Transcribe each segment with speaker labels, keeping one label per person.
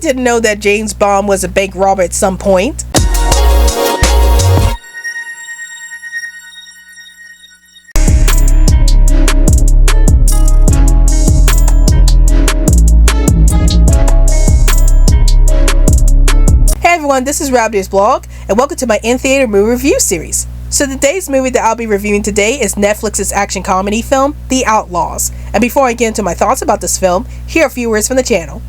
Speaker 1: didn't know that James Bond was a bank robber at some point. Hey everyone, this is Rabbitearsblog, and welcome to my in-theater movie review series. So today's movie that I'll be reviewing today is Netflix's action comedy film, The Outlaws. And before I get into my thoughts about this film, here are a few words from the channel.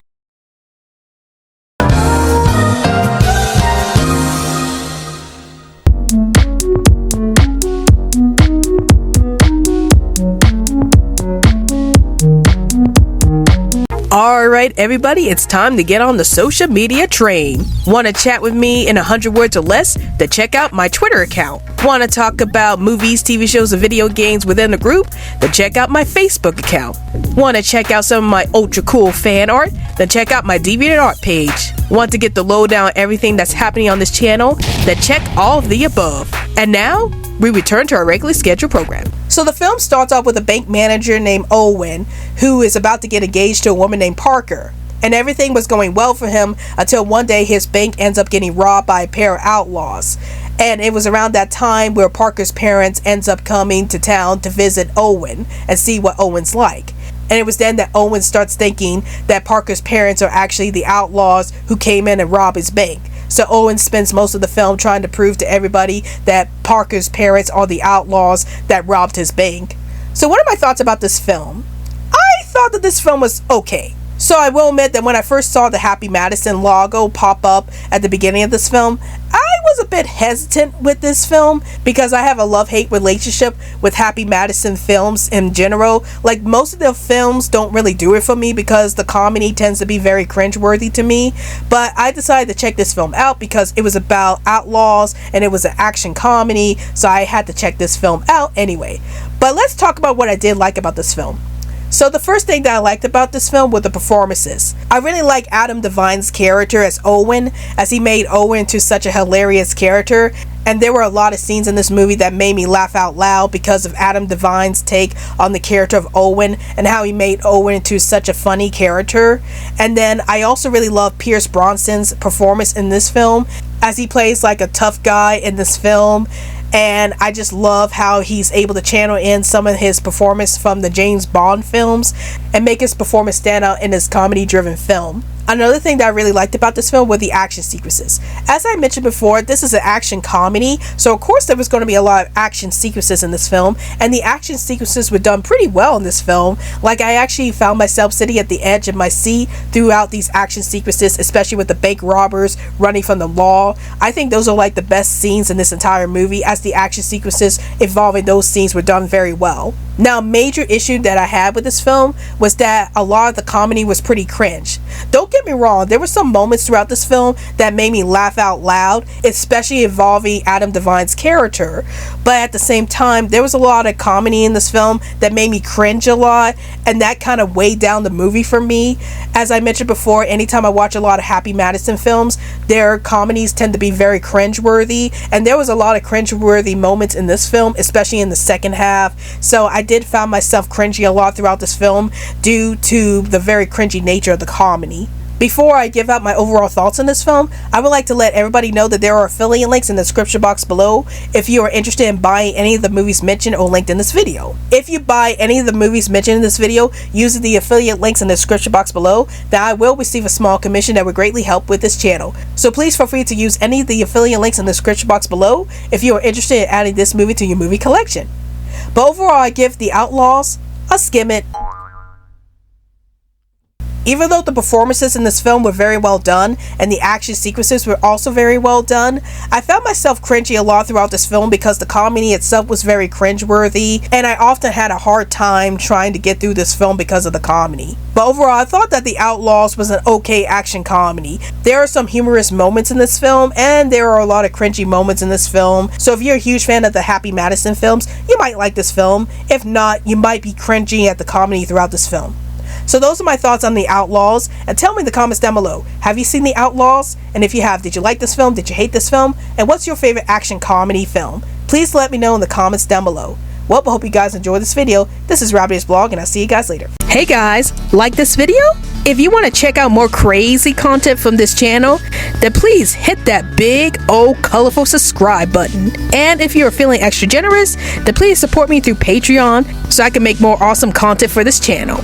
Speaker 1: Alright everybody, it's time to get on the social media train. Want to chat with me in 100 words or less? Then check out my Twitter account. Want to talk about movies, TV shows, and video games within the group? Then check out my Facebook account. Want to check out some of my ultra cool fan art? Then check out my DeviantArt page. Want to get the lowdown on everything that's happening on this channel? Then check all of the above. And now, we return to our regularly scheduled program. So the film starts off with a bank manager named Owen who is about to get engaged to a woman named Parker. And everything was going well for him until one day his bank ends up getting robbed by a pair of outlaws. And it was around that time where Parker's parents ends up coming to town to visit Owen and see what Owen's like. And it was then that Owen starts thinking that Parker's parents are actually the outlaws who came in and robbed his bank. So Owen spends most of the film trying to prove to everybody that Parker's parents are the outlaws that robbed his bank. So what are my thoughts about this film? I thought that this film was okay. So I will admit that when I first saw the Happy Madison logo pop up at the beginning of this film, I was a bit hesitant with this film because I have a love-hate relationship with Happy Madison films in general. Like, most of the films don't really do it for me because the comedy tends to be very cringeworthy to me. But I decided to check this film out because it was about outlaws and it was an action comedy, so I had to check this film out anyway. But let's talk about what I did like about this film. So the first thing that I liked about this film were the performances. I really like Adam Devine's character as Owen, as he made Owen into such a hilarious character. And there were a lot of scenes in this movie that made me laugh out loud because of Adam Devine's take on the character of Owen and how he made Owen into such a funny character. And then I also really love Pierce Brosnan's performance in this film, as he plays like a tough guy in this film. And I just love how he's able to channel in some of his performance from the James Bond films and make his performance stand out in this comedy-driven film. Another thing that I really liked about this film were the action sequences. As I mentioned before, this is an action comedy, so of course there was going to be a lot of action sequences in this film, and the action sequences were done pretty well in this film. Like, I actually found myself sitting at the edge of my seat throughout these action sequences, especially with the bank robbers running from the law. I think those are like the best scenes in this entire movie, as the action sequences involving those scenes were done very well. Now, a major issue that I had with this film was that a lot of the comedy was pretty cringe. Don't get me wrong, there were some moments throughout this film that made me laugh out loud, especially involving Adam Devine's character. But at the same time, there was a lot of comedy in this film that made me cringe a lot, and that kind of weighed down the movie for me. As I mentioned before, anytime I watch a lot of Happy Madison films, their comedies tend to be very cringeworthy, and there was a lot of cringeworthy moments in this film, especially in the second half. So I did find myself cringing a lot throughout this film due to the very cringy nature of the comedy. Before I give out my overall thoughts on this film, I would like to let everybody know that there are affiliate links in the description box below if you are interested in buying any of the movies mentioned or linked in this video. If you buy any of the movies mentioned in this video using the affiliate links in the description box below, then I will receive a small commission that would greatly help with this channel. So please feel free to use any of the affiliate links in the description box below if you are interested in adding this movie to your movie collection. But overall, I give The Outlaws a skim it. Even though the performances in this film were very well done and the action sequences were also very well done, I found myself cringing a lot throughout this film because the comedy itself was very cringeworthy, and I often had a hard time trying to get through this film because of the comedy. But overall, I thought that The Outlaws was an okay action comedy. There are some humorous moments in this film, and there are a lot of cringy moments in this film. So if you're a huge fan of the Happy Madison films, you might like this film. If not, you might be cringing at the comedy throughout this film. So those are my thoughts on The Outlaws, and tell me in the comments down below, have you seen The Outlaws? And if you have, did you like this film? Did you hate this film? And what's your favorite action comedy film? Please let me know in the comments down below. Well, I hope you guys enjoyed this video. This is Rabbitearsblog, and I'll see you guys later. Hey guys, like this video? If you want to check out more crazy content from this channel, then please hit that big old colorful subscribe button. And if you're feeling extra generous, then please support me through Patreon so I can make more awesome content for this channel.